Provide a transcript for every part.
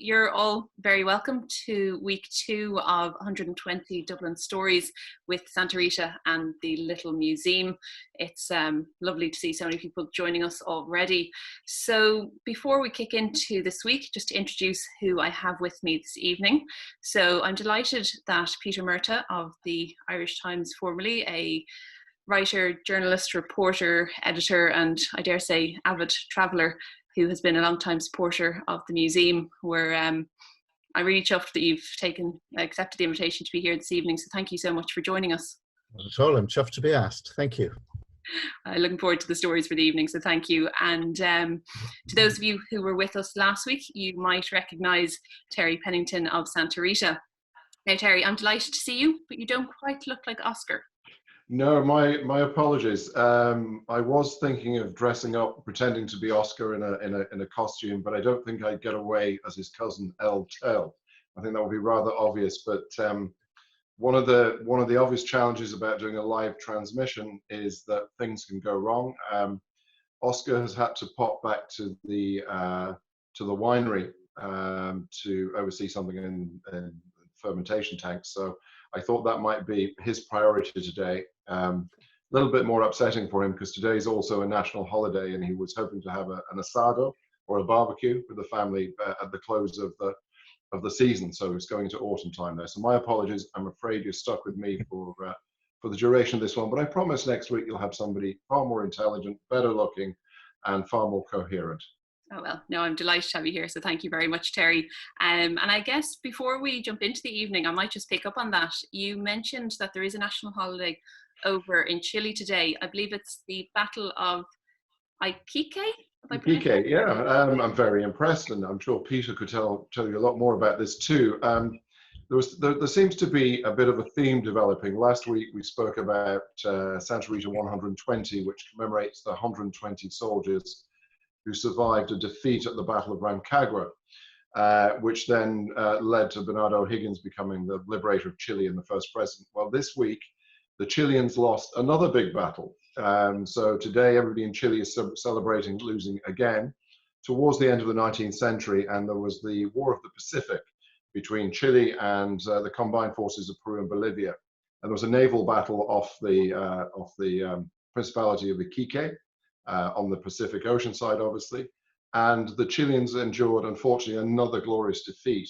you're all very welcome to week 2 of 120 Dublin Stories with Santa Rita and the Little Museum. It's lovely to see so many people joining us already. So before we kick into this week, just to introduce who I have with me this evening. So I'm delighted that Peter Murtagh of the Irish Times, formerly a writer, journalist, reporter, editor, and I dare say avid traveller, who has been a long-time supporter of the museum. I'm really chuffed that you've accepted the invitation to be here this evening. So thank you so much for joining us. Not at all. I'm chuffed to be asked. Thank you. Looking forward to the stories for the evening, so thank you. And to those of you who were with us last week, you might recognise Terry Pennington of Santa Rita. Now, Terry, I'm delighted to see you, but you don't quite look like Oscar. No, my apologies. I was thinking of dressing up, pretending to be Oscar in a costume, but I don't think I'd get away as his cousin El Tel. I think that would be rather obvious. But one of the obvious challenges about doing a live transmission is that things can go wrong. Oscar has had to pop back to the winery to oversee something in fermentation tanks. So I thought that might be his priority today. A little bit more upsetting for him because today is also a national holiday, and he was hoping to have an asado or a barbecue with the family at the close of the season. So it's going to autumn time there. So my apologies. I'm afraid you're stuck with me for the duration of this one. But I promise next week you'll have somebody far more intelligent, better looking, and far more coherent. Oh, well, no, I'm delighted to have you here. So thank you very much, Terry. And I guess before we jump into the evening, I might just pick up on that. You mentioned that there is a national holiday over in Chile today. I believe it's the Battle of Iquique. Iquique, yeah. I'm very impressed, and I'm sure Peter could tell you a lot more about this too. There seems to be a bit of a theme developing. Last week we spoke about Santa Rita 120, which commemorates the 120 soldiers who survived a defeat at the Battle of Rancagua, which then led to Bernardo O'Higgins becoming the liberator of Chile and the first president. Well, this week, the Chileans lost another big battle. So today, everybody in Chile is celebrating losing again towards the end of the 19th century, and there was the War of the Pacific between Chile and the combined forces of Peru and Bolivia. And there was a naval battle off the Principality of Iquique, on the Pacific Ocean side, obviously. And the Chileans endured, unfortunately, another glorious defeat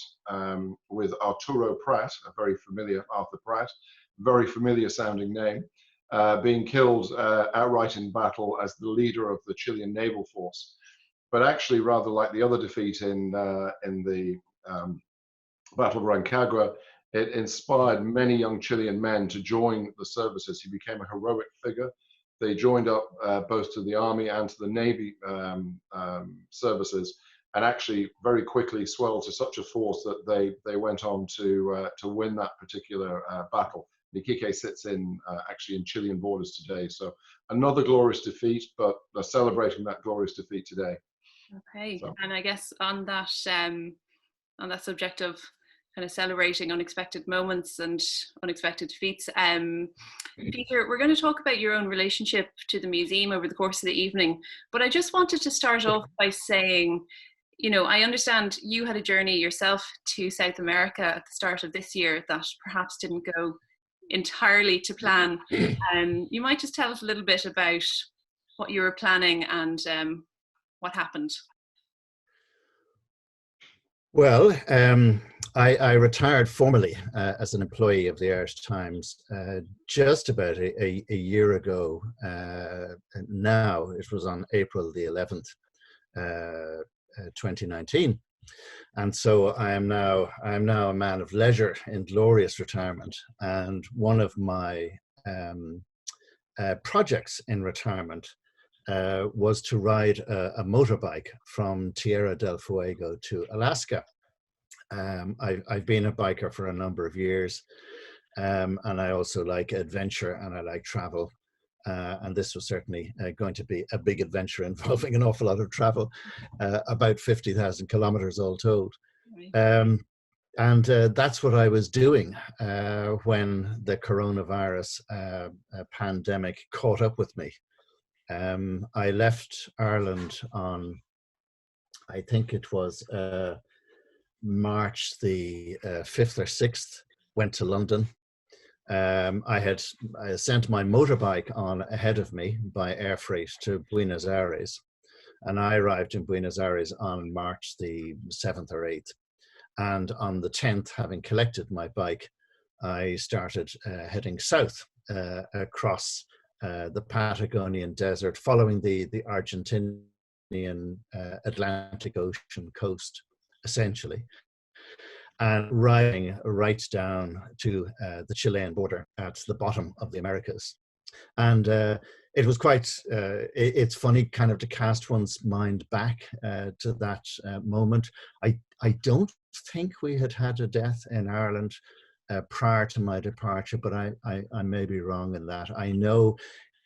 with Arturo Prat, a very familiar, Arthur Prat, very familiar sounding name, being killed outright in battle as the leader of the Chilean naval force. But actually, rather like the other defeat in the Battle of Rancagua, it inspired many young Chilean men to join the services. He became a heroic figure. They joined up both to the army and to the navy services, and actually very quickly swelled to such a force that they went on to win that particular battle. Iquique sits actually in Chilean borders today. So another glorious defeat, but they're celebrating that glorious defeat today. Okay, so. And I guess on that subject of kind of celebrating unexpected moments and unexpected defeats. Peter, we're going to talk about your own relationship to the museum over the course of the evening, but I just wanted to start off by saying, I understand you had a journey yourself to South America at the start of this year that perhaps didn't go entirely to plan. You might just tell us a little bit about what you were planning and what happened. Well, I retired formally as an employee of the Irish Times just about a year ago. Now it was on April the 11th, 2019, and so I am now a man of leisure in glorious retirement. And one of my projects in retirement was to ride a motorbike from Tierra del Fuego to Alaska. I've been a biker for a number of years, and I also like adventure and I like travel. And this was certainly going to be a big adventure involving an awful lot of travel, about 50,000 kilometers all told. And that's what I was doing when the coronavirus pandemic caught up with me. I left Ireland on, I think it was March the 5th or 6th, went to London. I had sent my motorbike on ahead of me by air freight to Buenos Aires, and I arrived in Buenos Aires on March the 7th or 8th. And on the 10th, having collected my bike, I started heading south across the Patagonian desert, following the Argentinian Atlantic Ocean coast, essentially, and riding right down to the Chilean border at the bottom of the Americas. And it was quite, it's funny kind of to cast one's mind back to that moment. I don't think we had a death in Ireland prior to my departure, but I may be wrong in that. I know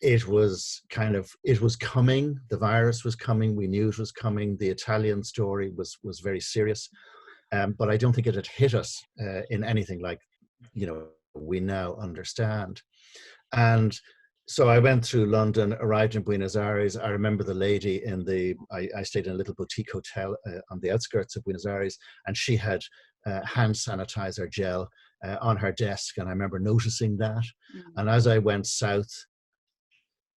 it was coming. The virus was coming. We knew it was coming. The Italian story was very serious. But I don't think it had hit us in anything like, we now understand. And so I went through London, arrived in Buenos Aires. I remember the lady I stayed in a little boutique hotel on the outskirts of Buenos Aires, and she had hand sanitizer gel on her desk. And I remember noticing that. Mm-hmm. And as I went south,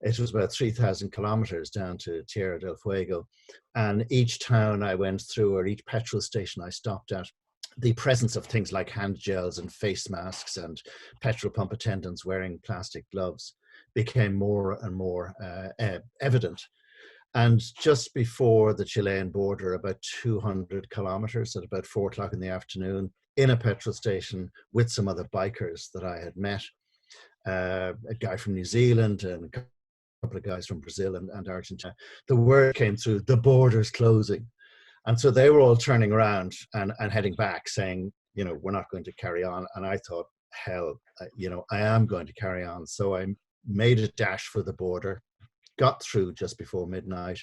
it was about 3,000 kilometers down to Tierra del Fuego. And each town I went through, or each petrol station I stopped at, the presence of things like hand gels and face masks and petrol pump attendants wearing plastic gloves became more and more evident. And just before the Chilean border, about 200 kilometers, at about 4 o'clock in the afternoon, in a petrol station with some other bikers that I had met, a guy from New Zealand and a couple of guys from Brazil and Argentina, the word came through, the border's closing. And so they were all turning around and heading back, saying, we're not going to carry on. And I thought, hell, I am going to carry on. So I made a dash for the border, got through just before midnight,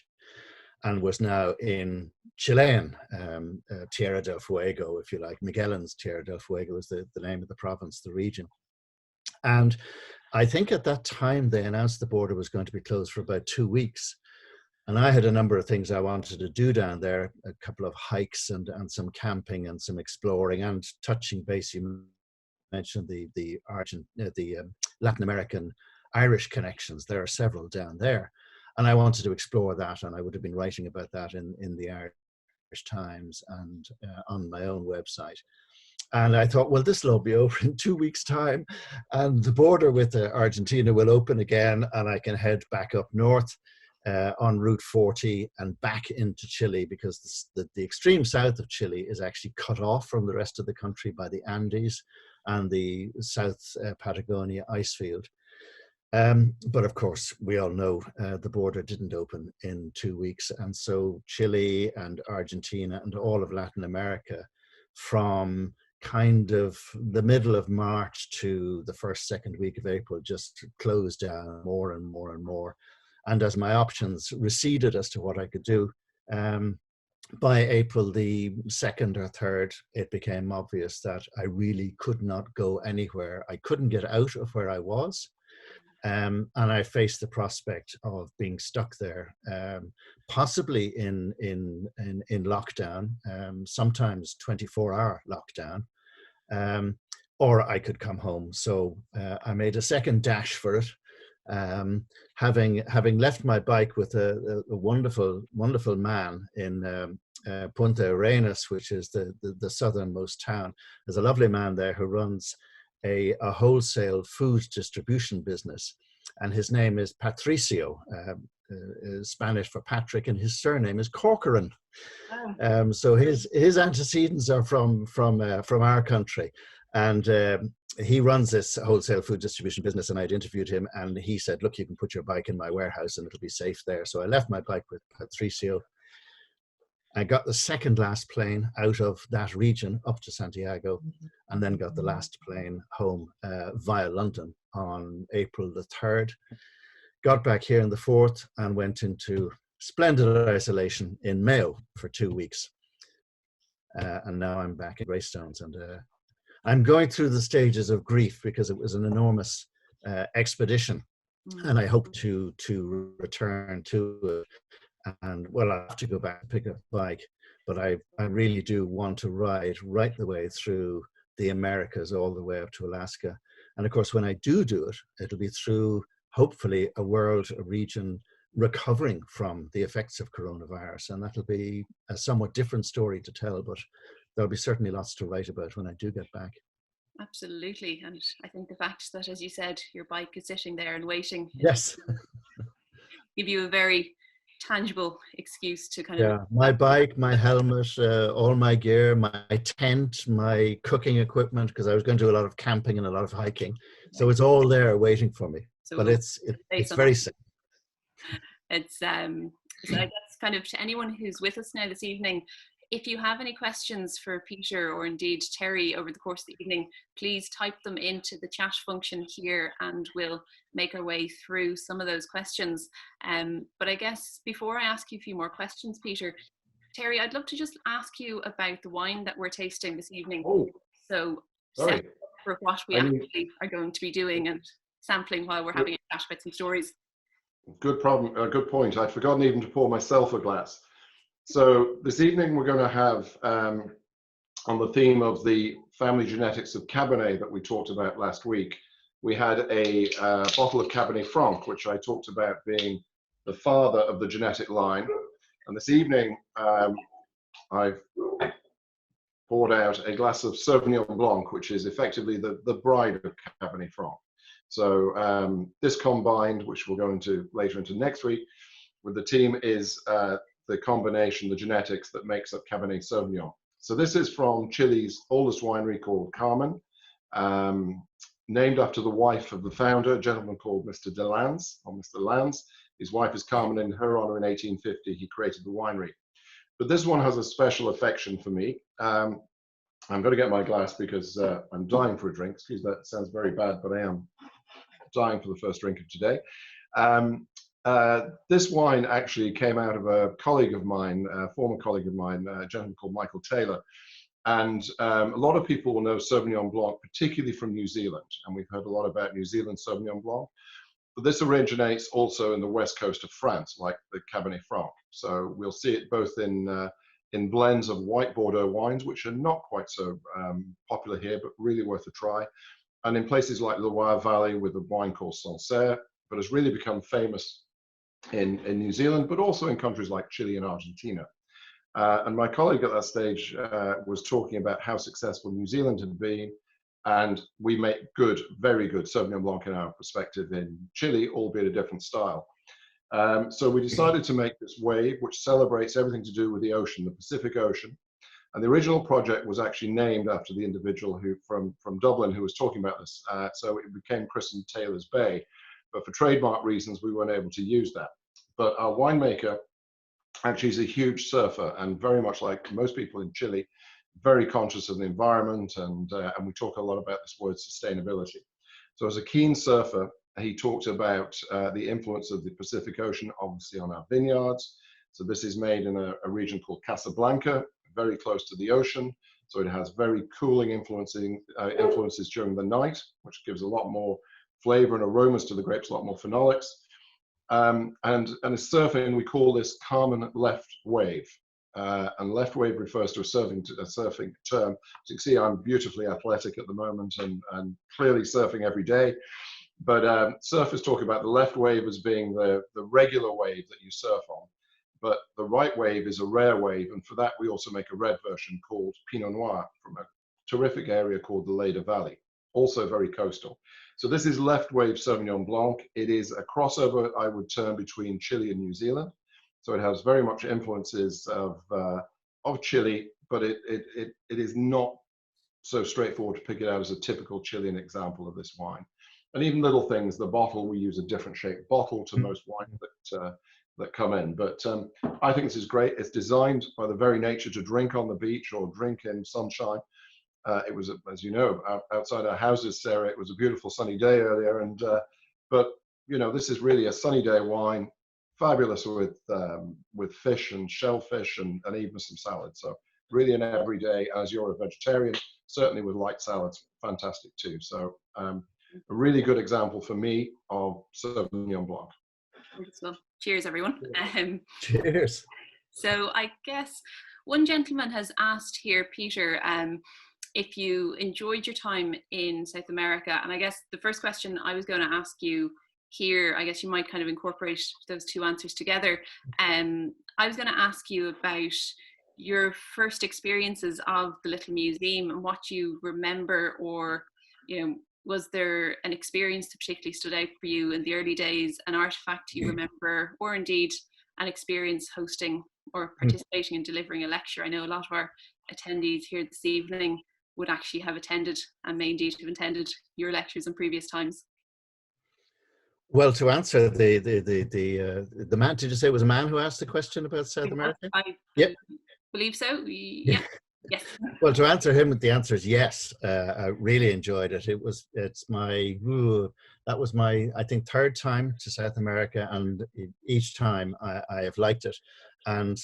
and was now in Chilean Tierra del Fuego, if you like. Magellan's Tierra del Fuego is the name of the province, the region. And I think at that time they announced the border was going to be closed for about 2 weeks. And I had a number of things I wanted to do down there, a couple of hikes and some camping and some exploring and touching base. You mentioned the Latin American Irish connections. There are several down there. And I wanted to explore that, and I would have been writing about that in the Irish Times and on my own website. And I thought, well, this will all be over in 2 weeks' time, and the border with Argentina will open again, and I can head back up north on Route 40 and back into Chile, because the extreme south of Chile is actually cut off from the rest of the country by the Andes and the South Patagonia icefield. But of course, we all know the border didn't open in 2 weeks. And so Chile and Argentina and all of Latin America, from kind of the middle of March to the second week of April, just closed down more and more and more. And as my options receded as to what I could do, by April the 2nd or 3rd, it became obvious that I really could not go anywhere. I couldn't get out of where I was. And I faced the prospect of being stuck there, possibly in lockdown, sometimes 24-hour lockdown, or I could come home. So I made a second dash for it. Having left my bike with a wonderful man in Punta Arenas, which is the southernmost town. There's a lovely man there who runs a wholesale food distribution business, and his name is Patricio, Spanish for Patrick, and his surname is Corcoran. So his antecedents are from our country, and he runs this wholesale food distribution business. And I'd interviewed him, and he said, "Look, you can put your bike in my warehouse, and it'll be safe there." So I left my bike with Patricio. I got the second last plane out of that region up to Santiago, and then got the last plane home via London on April the 3rd. Got back here on the 4th and went into splendid isolation in Mayo for 2 weeks. And now I'm back in Greystones, and I'm going through the stages of grief, because it was an enormous expedition, and I hope to return to it And well, I have to go back and pick up a bike, but I really do want to ride right the way through the Americas all the way up to Alaska. And of course, when I do it, it'll be through hopefully a region recovering from the effects of coronavirus. And that'll be a somewhat different story to tell, but there'll be certainly lots to write about when I do get back. Absolutely. And I think the fact that, as you said, your bike is sitting there and waiting. Yes. Give you a very tangible excuse to kind of... Yeah, my bike, my helmet, all my gear, my tent, my cooking equipment, because I was going to do a lot of camping and a lot of hiking. So it's all there waiting for me. So but it's very safe. It's so I guess kind of to anyone who's with us now this evening, if you have any questions for Peter or indeed Terry over the course of the evening, please type them into the chat function here and we'll make our way through some of those questions. But I guess before I ask you a few more questions, Peter, Terry, I'd love to just ask you about the wine that we're tasting this evening. Oh, so sorry. For what we actually are going to be doing and sampling while we're having a chat about some stories. Good point. I'd forgotten even to pour myself a glass. So this evening we're going to have, on the theme of the family genetics of Cabernet that we talked about last week, we had a bottle of Cabernet Franc, which I talked about being the father of the genetic line. And this evening I've poured out a glass of Sauvignon Blanc, which is effectively the bride of Cabernet Franc. So this combined, which we'll go into later into next week, with the team is the combination, the genetics that makes up Cabernet Sauvignon. So this is from Chile's oldest winery called Carmen, named after the wife of the founder, a gentleman called Mr. Delanz, or Mr. Lanz. His wife is Carmen. In her honor, in 1850, he created the winery. But this one has a special affection for me. I'm going to get my glass because I'm dying for a drink. Excuse me, that sounds very bad, but I am dying for the first drink of today. This wine actually came out of a colleague of mine, a former colleague of mine, a gentleman called Michael Taylor. And a lot of people will know Sauvignon Blanc, particularly from New Zealand. And we've heard a lot about New Zealand Sauvignon Blanc. But this originates also in the west coast of France, like the Cabernet Franc. So we'll see it both in blends of white Bordeaux wines, which are not quite so popular here, but really worth a try. And in places like the Loire Valley with a wine called Sancerre, but has really become famous in New Zealand, but also in countries like Chile and Argentina. And my colleague at that stage was talking about how successful New Zealand had been, and we make good, very good Sauvignon Blanc in our perspective in Chile, albeit a different style. So we decided to make this wave, which celebrates everything to do with the ocean, the Pacific Ocean. And the original project was actually named after the individual who from Dublin who was talking about this. So it became christened Taylor's Bay. But for trademark reasons, we weren't able to use that. But our winemaker actually is a huge surfer and very much like most people in Chile, very conscious of the environment. And we talk a lot about this word sustainability. So as a keen surfer, he talked about the influence of the Pacific Ocean, obviously on our vineyards. So this is made in a region called Casablanca, very close to the ocean. So it has very cooling influences during the night, which gives a lot more flavor and aromas to the grapes, a lot more phenolics. And as surfing, we call this Carmen left wave. And left wave refers to a surfing term. As you can see, I'm beautifully athletic at the moment and clearly surfing every day. But surfers talk about the left wave as being the regular wave that you surf on. But the right wave is a rare wave. And for that, we also make a red version called Pinot Noir from a terrific area called the Leda Valley, also very coastal. So this is left wave Sauvignon Blanc. It is a crossover, I would term, between Chile and New Zealand. So it has very much influences of Chile, but it is not so straightforward to pick it out as a typical Chilean example of this wine. And even little things, the bottle, we use a different shaped bottle to most wines that come in. But I think this is great. It's designed by the very nature to drink on the beach or drink in sunshine. It was, as you know, outside our houses, Sarah, it was a beautiful sunny day earlier. And but, you know, this is really a sunny day wine, fabulous with fish and shellfish and even some salad. So really an everyday, as you're a vegetarian, certainly with light salads, fantastic too. So a really good example for me of Sauvignon Blanc. Cheers, everyone. Cheers. So I guess one gentleman has asked here, Peter, if you enjoyed your time in South America. And I guess the first question I was going to ask you here, I guess you might kind of incorporate those two answers together. I was going to ask you about your first experiences of the little museum and what you remember, or, you know, was there an experience that particularly stood out for you in the early days, an artifact you remember, or indeed an experience hosting or participating in delivering a lecture? I know a lot of our attendees here this evening would actually have attended and may indeed have attended your lectures in previous times. Well, to answer the man, did you say it was a man who asked the question about South America? I believe so. Yeah. Yes. Well, to answer him, the answer is yes. I really enjoyed it. That was my, I think, third time to South America, and each time I have liked it. And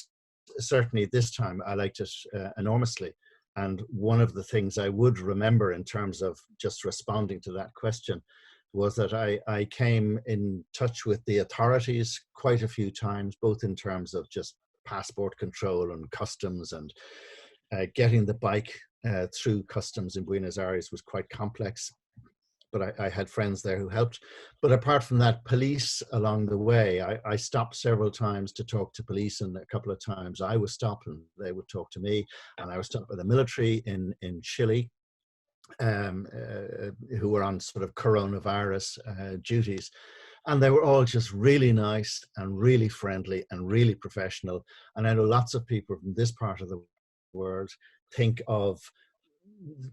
certainly this time I liked it enormously. And one of the things I would remember in terms of just responding to that question was that I came in touch with the authorities quite a few times, both in terms of just passport control and customs, and getting the bike through customs in Buenos Aires was quite complex, but I had friends there who helped. But apart from that, police along the way, I stopped several times to talk to police, and a couple of times I was stopped and they would talk to me, and I was stopped by the military in Chile, who were on sort of coronavirus duties. And they were all just really nice and really friendly and really professional. And I know lots of people from this part of the world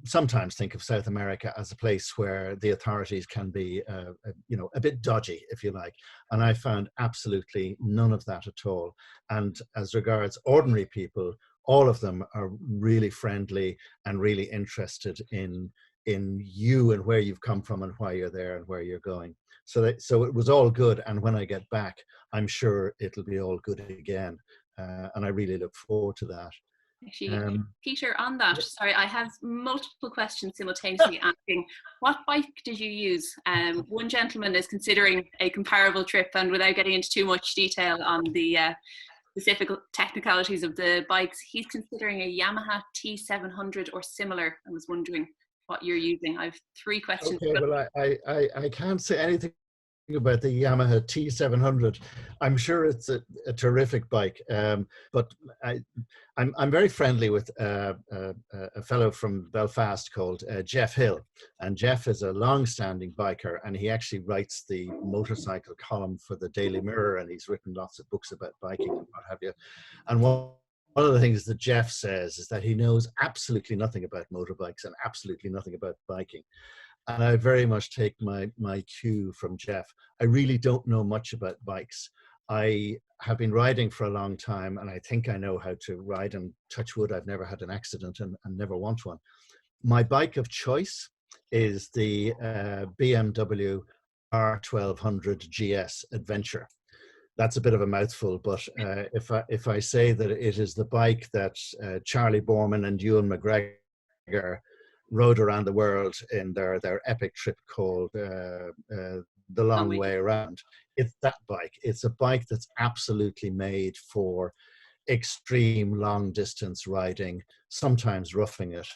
sometimes think of South America as a place where the authorities can be, a bit dodgy, if you like. And I found absolutely none of that at all. And as regards ordinary people, all of them are really friendly and really interested in you and where you've come from and why you're there and where you're going. So it was all good. And when I get back, I'm sure it'll be all good again. And I really look forward to that. Actually, Peter, on that, sorry, I have multiple questions simultaneously asking, what bike did you use? One gentleman is considering a comparable trip, and without getting into too much detail on the specific technicalities of the bikes, he's considering a Yamaha T700 or similar. I was wondering what you're using. I have three questions. Okay, well, I can't say anything about the Yamaha T700. I'm sure it's a terrific bike, but I'm very friendly with a fellow from Belfast called Jeff Hill, and Jeff is a long-standing biker, and he actually writes the motorcycle column for the Daily Mirror, and he's written lots of books about biking and what have you. And one of the things that Jeff says is that he knows absolutely nothing about motorbikes and absolutely nothing about biking. And I very much take my cue from Jeff. I really don't know much about bikes. I have been riding for a long time, and I think I know how to ride, and touch wood, I've never had an accident and never want one. My bike of choice is the BMW R1200 GS Adventure. That's a bit of a mouthful, but if I say that it is the bike that Charlie Borman and Ewan McGregor rode around the world in their epic trip called The Long Way Around, it's that bike. It's a bike that's absolutely made for extreme long distance riding, sometimes roughing it.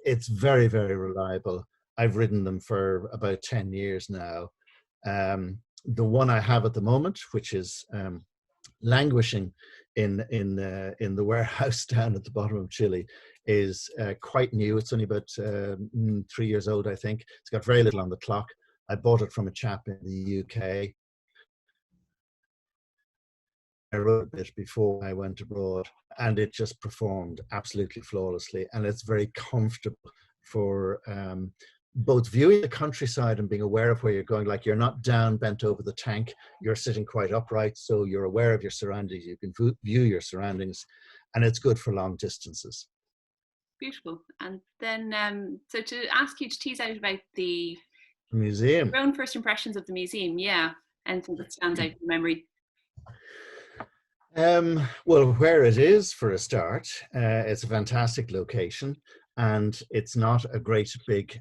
It's very, very reliable. I've ridden them for about 10 years now. The one I have at the moment, which is languishing in the warehouse down at the bottom of Chile, is quite new. It's only about 3 years old, I think. It's got very little on the clock. I bought it from a chap in the UK. I rode a bit before I went abroad, and it just performed absolutely flawlessly. And it's very comfortable for both viewing the countryside and being aware of where you're going. Like, you're not down, bent over the tank. You're sitting quite upright, so you're aware of your surroundings. You can view your surroundings, and it's good for long distances. Beautiful. And then, so to ask you to tease out about the museum, your own first impressions of the museum, yeah, anything that stands out in memory. Well, where it is, for a start, it's a fantastic location, and it's not a great big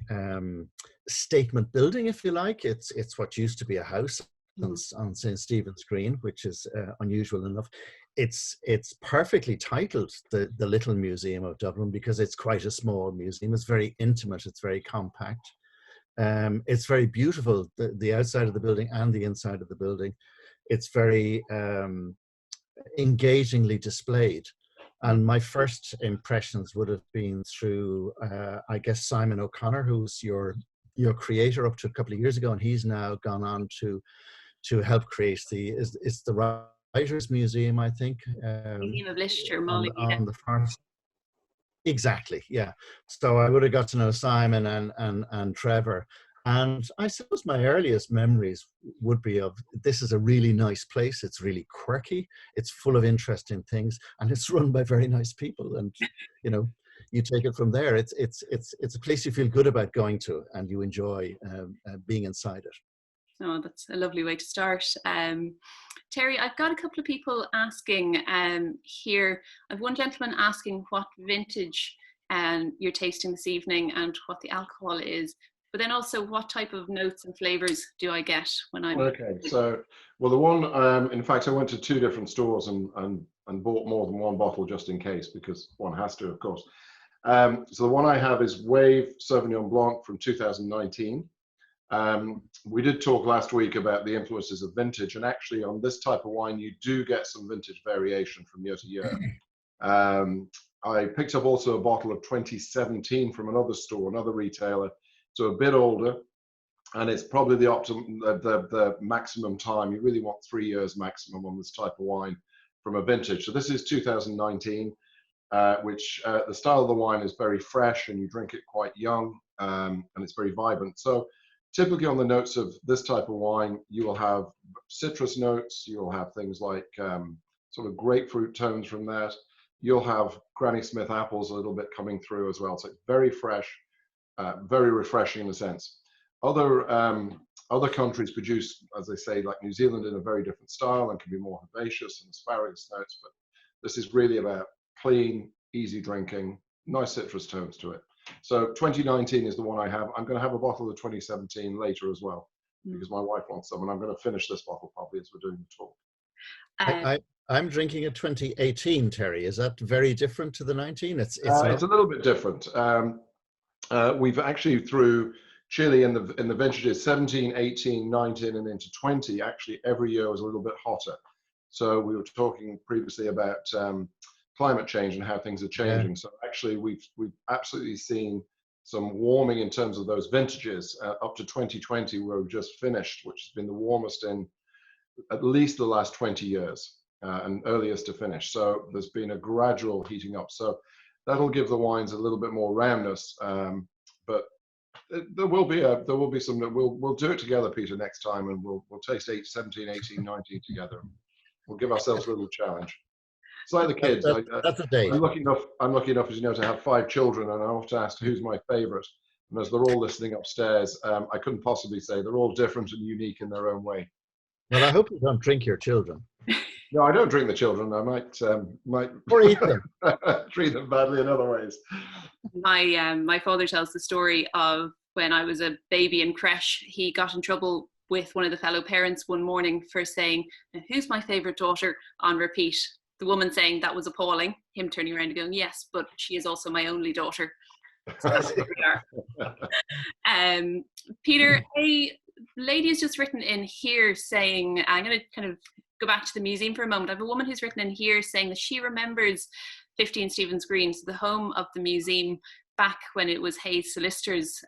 statement building, if you like. It's what used to be a house. on St. Stephen's Green, which is unusual enough. It's perfectly titled the Little Museum of Dublin because it's quite a small museum. It's very intimate. It's very compact. It's very beautiful, the outside of the building and the inside of the building. It's very engagingly displayed. And my first impressions would have been through, I guess, Simon O'Connor, who's your creator up to a couple of years ago, and he's now gone on to help create it's the Writers' Museum, I think. Museum of Literature, on, Molly. on the far. Exactly, yeah. So I would have got to know Simon and Trevor. And I suppose my earliest memories would be of, this is a really nice place. It's really quirky. It's full of interesting things, and it's run by very nice people. And you know, you take it from there. It's a place you feel good about going to, and you enjoy being inside it. Oh, that's a lovely way to start. Terry, I've got a couple of people asking here. I've one gentleman asking what vintage you're tasting this evening and what the alcohol is. But then also, what type of notes and flavors do I get when I'm... Okay, so, well, the one, in fact, I went to 2 different stores and bought more than 1 bottle just in case, because one has to, of course. So the one I have is Wave Sauvignon Blanc from 2019. We did talk last week about the influences of vintage, and actually on this type of wine, you do get some vintage variation from year to year. I picked up also a bottle of 2017 from another store, another retailer, so a bit older, and it's probably the maximum time. You really want 3 years maximum on this type of wine from a vintage. So this is 2019, which the style of the wine is very fresh, and you drink it quite young, and it's very vibrant. So typically on the notes of this type of wine, you will have citrus notes, you'll have things like sort of grapefruit tones from that. You'll have Granny Smith apples a little bit coming through as well. So it's very fresh. Very refreshing in a sense. Other countries produce, as they say, like New Zealand, in a very different style and can be more herbaceous and asparagus notes, but this is really about clean, easy drinking, nice citrus tones to it. So 2019 is the one I have. I'm going to have a bottle of 2017 later as well, because my wife wants some, and I'm going to finish this bottle probably as we're doing the talk. I'm drinking a 2018, Terry. Is that very different to the 19? It's a little bit different. We've actually, through Chile in the vintages 17, 18, 19, and into 20, actually every year was a little bit hotter. So we were talking previously about climate change and how things are changing. Yeah. So actually we've absolutely seen some warming in terms of those vintages up to 2020, where we've just finished, which has been the warmest in at least the last 20 years and earliest to finish. So there's been a gradual heating up. So that'll give the wines a little bit more roundness, but there will be some. We'll do it together, Peter, next time, and we'll taste 17, 18, 19 together. We'll give ourselves a little challenge. It's like the kids. That's a date. I'm lucky enough, as you know, to have 5 children, and I often ask who's my favourite. And as they're all listening upstairs, I couldn't possibly say. They're all different and unique in their own way. Well, I hope you don't drink your children. No, I don't drink the children. I might or eat them. treat them badly in other ways. My father tells the story of when I was a baby in creche. He got in trouble with one of the fellow parents one morning for saying, "Who's my favourite daughter?" on repeat. The woman saying that was appalling. Him turning around and going, "Yes, but she is also my only daughter." So here we are. Peter, a lady has just written in here saying, I'm going to kind of go back to the museum for a moment. I have a woman who's written in here saying that she remembers 15 Stephen's Green, so the home of the museum, back when it was Hayes Solicitors.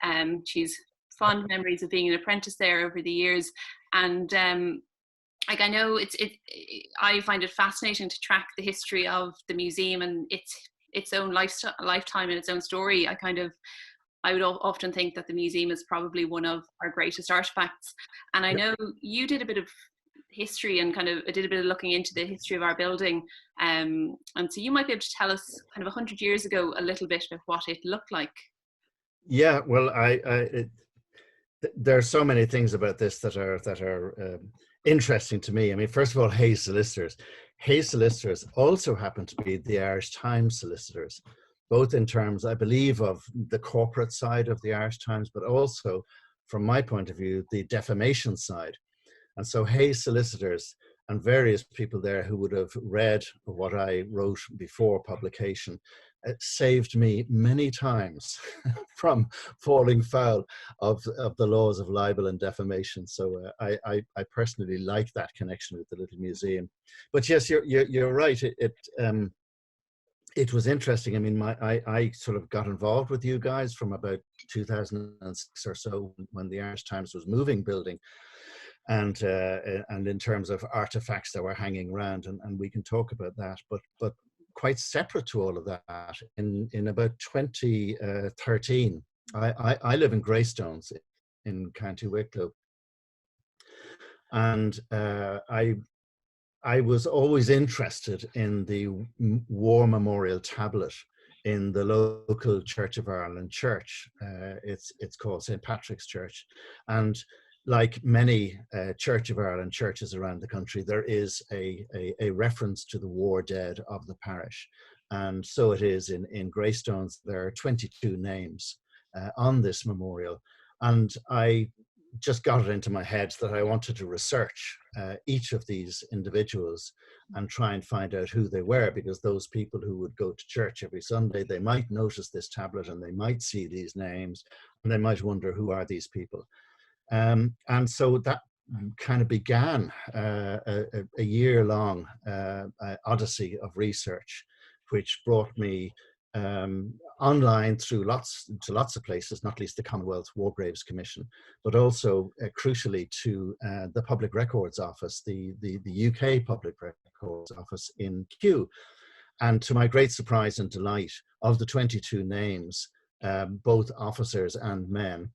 She's fond memories of being an apprentice there over the years, and like I know I find it fascinating to track the history of the museum and its own lifetime and its own story. I would often think that the museum is probably one of our greatest artifacts, and I know you did a bit of history and did a bit of looking into the history of our building, and so you might be able to tell us 100 years ago a little bit of what it looked like. Yeah, well, there are so many things about this that are interesting to me. I mean, first of all, Hayes Solicitors. Hayes Solicitors also happen to be the Irish Times solicitors, both in terms, I believe, of the corporate side of the Irish Times, but also, from my point of view, the defamation side. And so Hayes solicitors and various people there who would have read what I wrote before publication saved me many times from falling foul of the laws of libel and defamation. So I personally like that connection with the little museum. But yes, you're right. It was interesting. I mean, I sort of got involved with you guys from about 2006 or so, when the Irish Times was moving building, and in terms of artifacts that were hanging around, and we can talk about that. But quite separate to all of that, in about 2013, I live in Greystones in County Wicklow, and I was always interested in the War Memorial tablet in the local Church of Ireland church. It's called St. Patrick's Church. And like many Church of Ireland churches around the country, there is a reference to the war dead of the parish. And so it is in Greystones. There are 22 names on this memorial. And I just got it into my head that I wanted to research each of these individuals and try and find out who they were, because those people who would go to church every Sunday, they might notice this tablet and they might see these names and they might wonder, who are these people? And so that kind of began a year-long odyssey of research, which brought me online through lots of places, not least the Commonwealth War Graves Commission, but also crucially to the Public Records Office, the UK Public Records Office in Kew. And to my great surprise and delight, of the 22 names, both officers and men,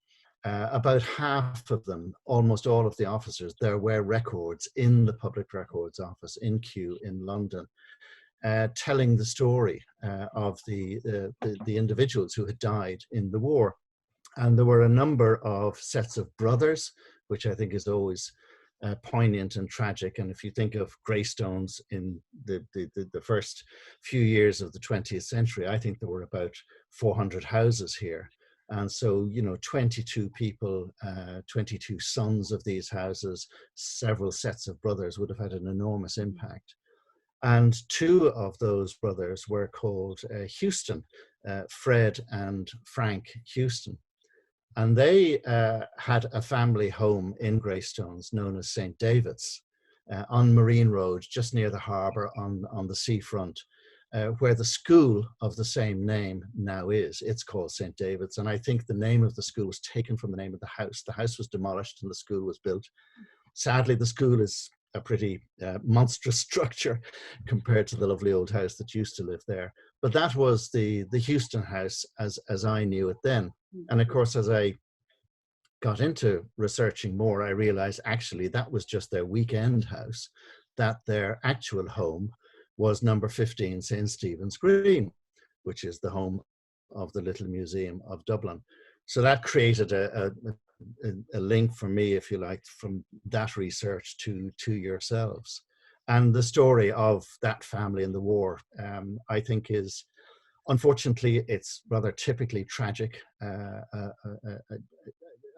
about half of them, almost all of the officers, there were records in the Public Records Office in Kew in London, telling the story of the individuals who had died in the war. And there were a number of sets of brothers, which I think is always poignant and tragic. And if you think of Greystones in the first few years of the 20th century, I think there were about 400 houses here. And so, 22 people, 22 sons of these houses, several sets of brothers would have had an enormous impact. And two of those brothers were called Houston, Fred and Frank Houston. And they had a family home in Greystones known as St. David's on Marine Road, just near the harbour on the seafront, where the school of the same name now is. It's called St. David's. And I think the name of the school was taken from the name of the house. The house was demolished and the school was built. Sadly, the school is a pretty monstrous structure compared to the lovely old house that used to live there. But that was the Houston house as I knew it then. And of course, as I got into researching more, I realized actually that was just their weekend house, that their actual home was number 15 St. Stephen's Green, which is the home of the Little Museum of Dublin. So that created a link for me, if you like, from that research to yourselves. And the story of that family in the war, I think is, unfortunately, it's rather typically tragic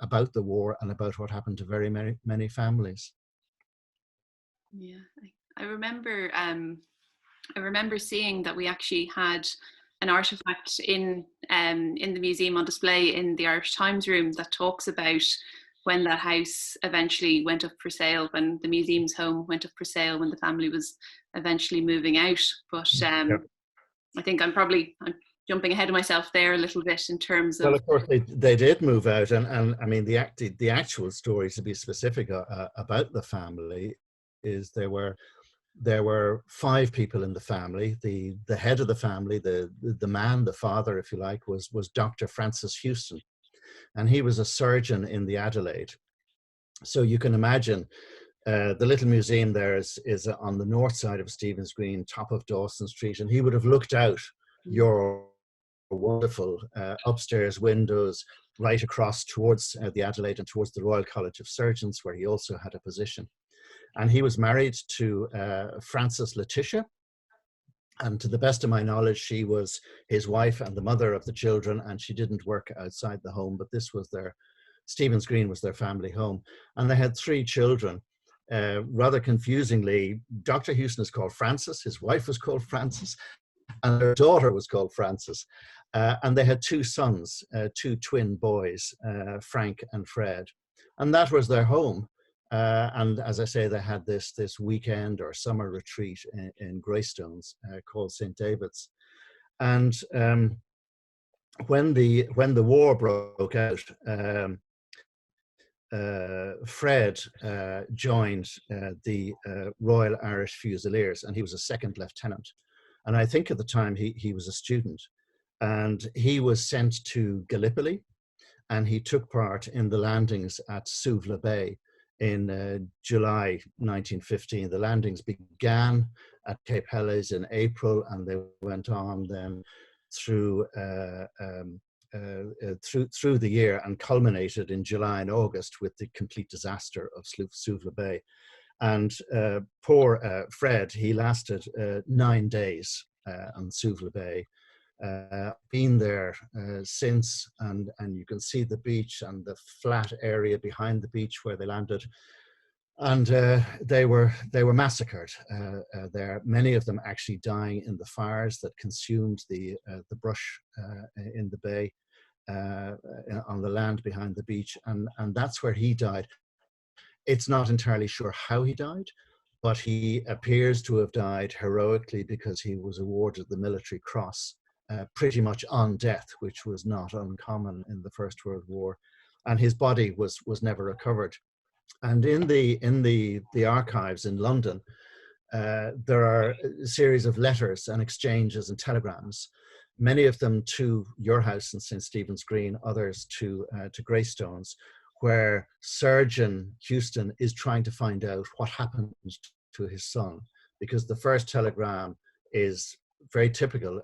about the war and about what happened to very many families. Yeah, I remember seeing that we actually had an artifact in the museum on display in the Irish Times room that talks about when that house eventually went up for sale, when the museum's home went up for sale, when the family was eventually moving out. But Yep. I think I'm jumping ahead of myself there a little bit in terms of... Well, of course, they did move out. And I mean, the actual story, to be specific about the family, is there were 5 people in the family. The head of the family, the man, the father, if you like, was Dr. Francis Houston. And he was a surgeon in the Adelaide. So you can imagine the little museum there is on the north side of Stephen's Green, top of Dawson Street. And he would have looked out your wonderful upstairs windows right across towards the Adelaide and towards the Royal College of Surgeons, where he also had a position. And he was married to Frances Letitia. And to the best of my knowledge, she was his wife and the mother of the children, and she didn't work outside the home, but this was Stephen's Green was their family home. And they had 3 children. Rather confusingly, Dr. Houston is called Francis, his wife was called Francis, and their daughter was called Frances. And they had two sons, two twin boys, Frank and Fred. And that was their home. And as I say, they had this weekend or summer retreat in Greystones called St. David's. And when the war broke out, Fred joined the Royal Irish Fusiliers, and he was a second lieutenant. And I think at the time he was a student, and he was sent to Gallipoli, and he took part in the landings at Suvla Bay in July 1915. The landings began at Cape Helles in April, and they went on then through the year and culminated in July and August with the complete disaster of Suvla Bay. And poor Fred, he lasted 9 days on Suvla Bay. Been there since, and you can see the beach and the flat area behind the beach where they landed. And they were massacred there. Many of them actually dying in the fires that consumed the brush in the bay on the land behind the beach, and that's where he died. It's not entirely sure how he died, but he appears to have died heroically because he was awarded the Military Cross pretty much on death, which was not uncommon in the First World War, and his body was never recovered. And in the archives in London, there are a series of letters and exchanges and telegrams, many of them to your house in St. Stephen's Green, others to Greystones, where Surgeon Houston is trying to find out what happened to his son, because the first telegram is very typical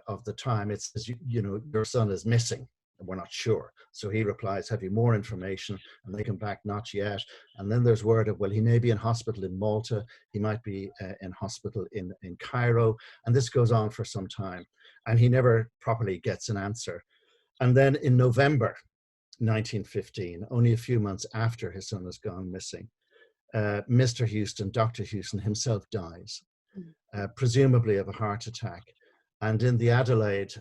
of the time. It says, you know, your son is missing, and we're not sure. So he replies, have you more information? And they come back, not yet. And then there's word of, well, he may be in hospital in Malta, he might be in hospital in Cairo, and this goes on for some time, and he never properly gets an answer. And then in November 1915, only a few months after his son has gone missing, Mr. Houston, Dr. Houston himself dies, presumably of a heart attack. And in the Adelaide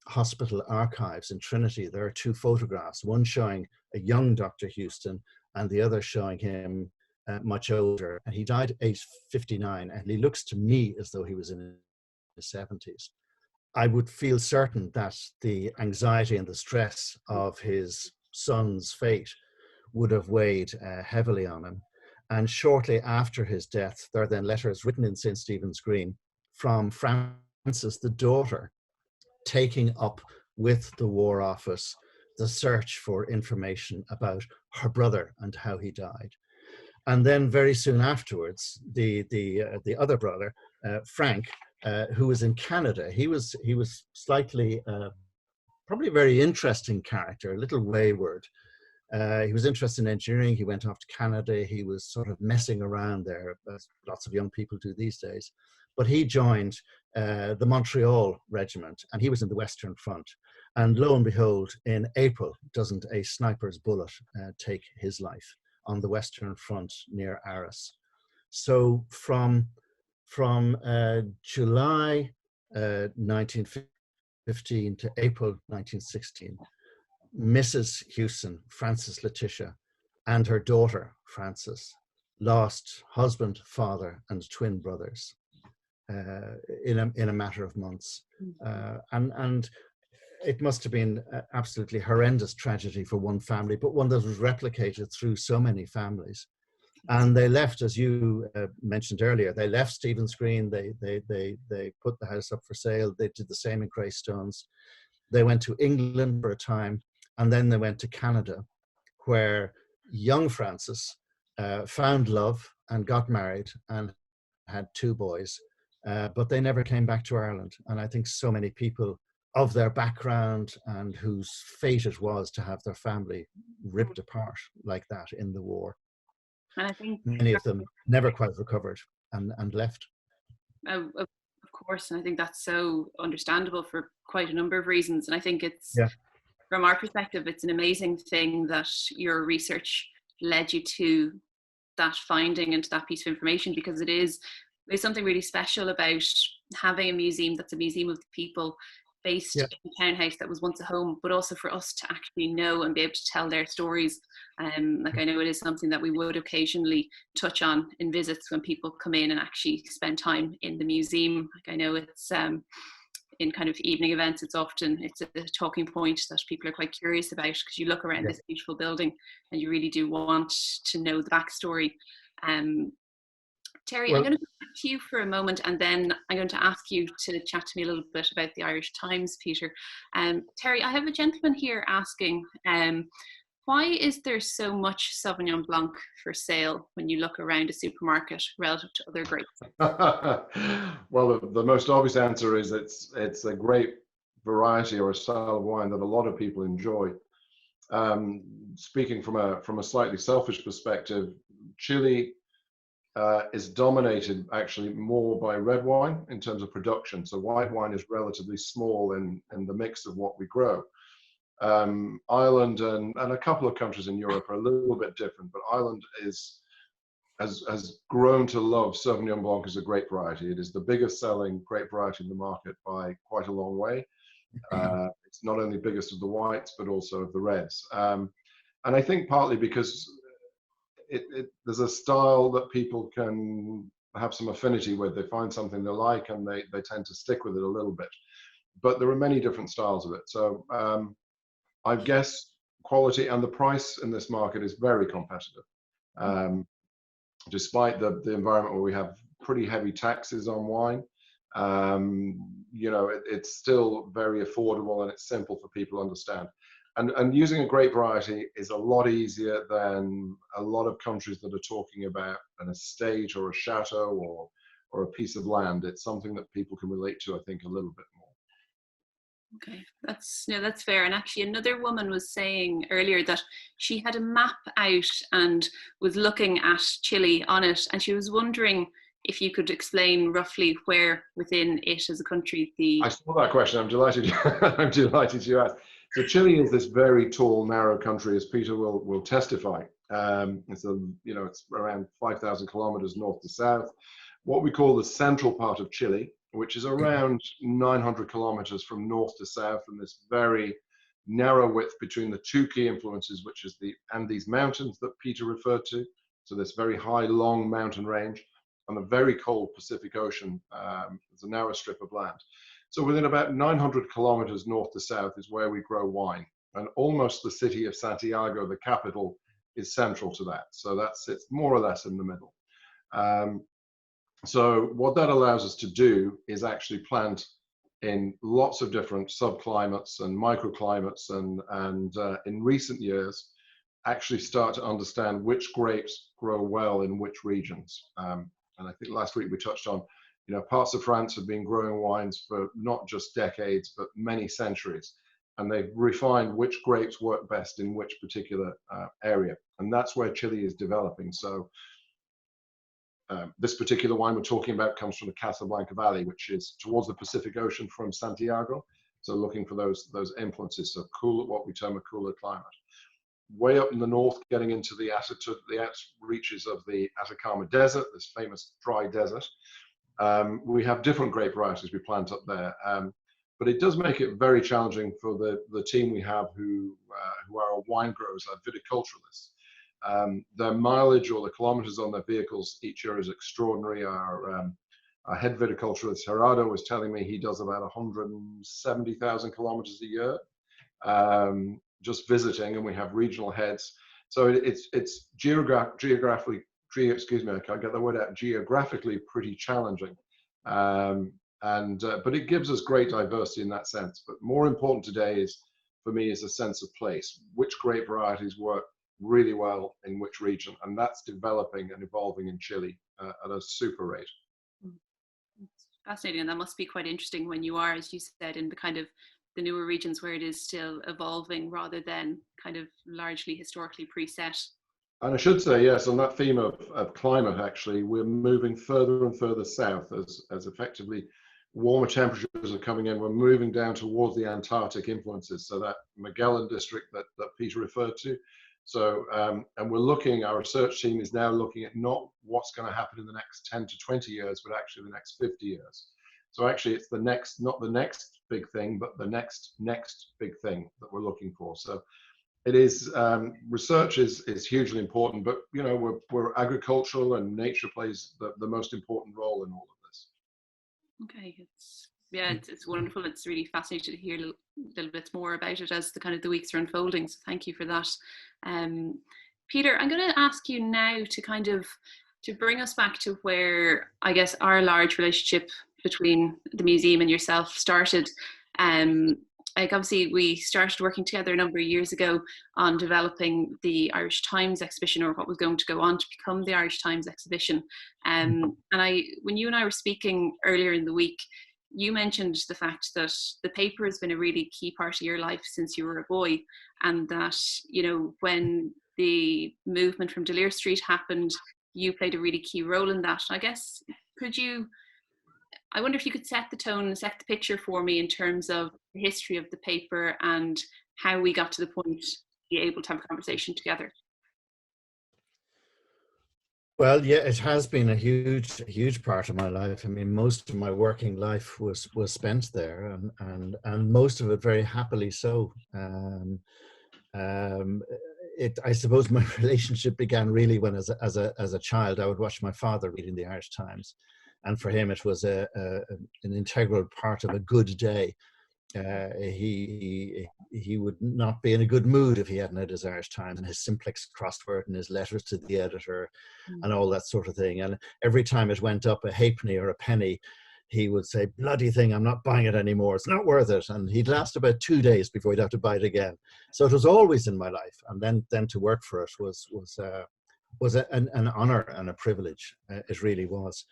hospital archives in Trinity, there are two photographs, one showing a young Dr. Houston and the other showing him much older. And he died at age 59, and he looks to me as though he was in his 70s. I would feel certain that the anxiety and the stress of his son's fate would have weighed heavily on him. And shortly after his death, there are then letters written in St. Stephen's Green from Frances, the daughter, taking up with the War Office the search for information about her brother and how he died. And then very soon afterwards, the other brother, Frank, who was in Canada, he was slightly, probably a very interesting character, a little wayward. He was interested in engineering. He went off to Canada. He was sort of messing around there, as lots of young people do these days. But he joined the Montreal Regiment, and he was in the Western Front. And lo and behold, in April, doesn't a sniper's bullet take his life on the Western Front near Arras. So from July 1915 to April 1916, Mrs. Houston, Frances Letitia, and her daughter, Frances, lost husband, father, and twin brothers in a matter of months. And it must have been absolutely horrendous tragedy for one family, but one that was replicated through so many families. And they left, as you mentioned earlier, they left Stephen's Green. They put the house up for sale. They did the same in Greystones. They went to England for a time, and then they went to Canada, where young Frances found love and got married and had two boys, but they never came back to Ireland. And I think so many people of their background and whose fate it was to have their family ripped apart like that in the war. And I think many of them never quite recovered and left. Of course, and I think that's so understandable for quite a number of reasons. And I think it's, from our perspective, it's an amazing thing that your research led you to that finding and that piece of information, because there's something really special about having a museum that's a museum of the people, based in a townhouse that was once a home, but also for us to actually know and be able to tell their stories. Like, I know it is something that we would occasionally touch on in visits when people come in and actually spend time in the museum. Like, I know it's in kind of evening events, it's a talking point that people are quite curious about, because you look around this beautiful building and you really do want to know the backstory. Terry, I'm going to come back to you for a moment, and then I'm going to ask you to chat to me a little bit about the Irish Times, Peter. Terry, I have a gentleman here asking, why is there so much Sauvignon Blanc for sale when you look around a supermarket relative to other grapes? Well, the most obvious answer is it's a great variety or a style of wine that a lot of people enjoy. Speaking from a slightly selfish perspective, Chile is dominated actually more by red wine in terms of production. So white wine is relatively small in the mix of what we grow. Ireland and a couple of countries in Europe are a little bit different, but Ireland has grown to love Sauvignon Blanc as a grape variety. It is the biggest selling grape variety in the market by quite a long way. It's not only biggest of the whites, but also of the reds. And I think partly because there's a style that people can have some affinity with. They find something they like and they tend to stick with it a little bit. But there are many different styles of it. So I guess quality and the price in this market is very competitive. Despite the environment where we have pretty heavy taxes on wine, you know, it's still very affordable and it's simple for people to understand. And using a grape variety is a lot easier than a lot of countries that are talking about an estate or a chateau or a piece of land. It's something that people can relate to, I think, a little bit more. Okay, that's fair. And actually, another woman was saying earlier that she had a map out and was looking at Chile on it, and she was wondering if you could explain roughly where within it as a country I saw that question. I'm delighted. I'm delighted you asked. So Chile is this very tall, narrow country, as Peter will testify. It's it's around 5,000 kilometers north to south. What we call the central part of Chile, which is around 900 kilometers from north to south, and this very narrow width between the two key influences, which is the Andes Mountains that Peter referred to. So this very high, long mountain range, and the very cold Pacific Ocean. It's a narrow strip of land. So within about 900 kilometers north to south is where we grow wine. And almost the city of Santiago, the capital, is central to that. So it's more or less in the middle. So what that allows us to do is actually plant in lots of different subclimates and microclimates, and in recent years, actually start to understand which grapes grow well in which regions. And I think last week we touched on, parts of France have been growing wines for not just decades, but many centuries. And they've refined which grapes work best in which particular area. And that's where Chile is developing. So this particular wine we're talking about comes from the Casablanca Valley, which is towards the Pacific Ocean from Santiago. So looking for those influences, so cool, what we term a cooler climate. Way up in the north, getting into the reaches of the Atacama Desert, this famous dry desert. We have different grape varieties we plant up there, but it does make it very challenging for the team we have who are our wine growers, our viticulturalists. Their mileage or the kilometers on their vehicles each year is extraordinary. Our head viticulturalist Gerardo was telling me he does about 170,000 kilometers a year just visiting, and we have regional heads. So it's geographically, I can't get the word out, geographically pretty challenging. But it gives us great diversity in that sense. But more important today for me, is a sense of place. Which grape varieties work really well in which region, and that's developing and evolving in Chile at a super rate. Fascinating, and that must be quite interesting when you are, as you said, in the kind of the newer regions where it is still evolving rather than kind of largely historically preset. And I should say, yes, on that theme of climate, actually, we're moving further and further south as effectively warmer temperatures are coming in. We're moving down towards the Antarctic influences, so that Magellan district that Peter referred to. So, and we're looking, our research team is now looking at not what's going to happen in the next 10 to 20 years, but actually the next 50 years. So actually it's the next, not the next big thing, but the next big thing that we're looking for. So it is, research is hugely important, but you know, we're agricultural, and nature plays the most important role in all of this. Okay, it's wonderful. It's really fascinating to hear little bits more about it as the kind of the weeks are unfolding. So thank you for that. Peter, I'm going to ask you now to kind of to bring us back to where I guess our large relationship between the museum and yourself started. Like obviously we started working together a number of years ago on developing the Irish Times exhibition, or what was going to go on to become the Irish Times exhibition. And when you and I were speaking earlier in the week, you mentioned the fact that the paper has been a really key part of your life since you were a boy, and that, you know, when the movement from Delir Street happened, you played a really key role in that. I guess, I wonder if you could set the tone, set the picture for me in terms of the history of the paper and how we got to the point to be able to have a conversation together. Well, yeah, it has been a huge part of my life. I mean, most of my working life was spent there, and most of it very happily so. I suppose my relationship began really when, as a child, I would watch my father reading the Irish Times, and for him it was an integral part of a good day. He would not be in a good mood if he hadn't had his Irish Times and his simplex crossword and his letters to the editor and all that sort of thing. And every time it went up a halfpenny or a penny, he would say, "Bloody thing, I'm not buying it anymore. It's not worth it." And he'd last about 2 days before he'd have to buy it again. So it was always in my life. And then to work for it was an honor and a privilege. It really was.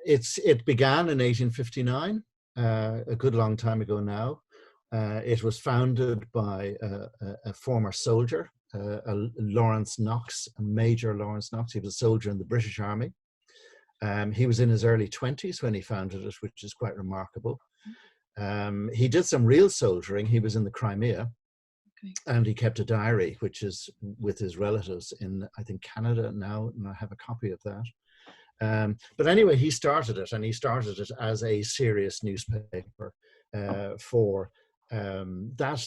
It began in 1859. A good long time ago now. It was founded by a former soldier, Lawrence Knox, Major Lawrence Knox. He was a soldier in the British Army. He was in his early 20s when he founded it, which is quite remarkable. He did some real soldiering. He was in the Crimea, and he kept a diary, which is with his relatives in, I think, Canada now, and I have a copy of that. But anyway, he started it, and he started it as a serious newspaper for that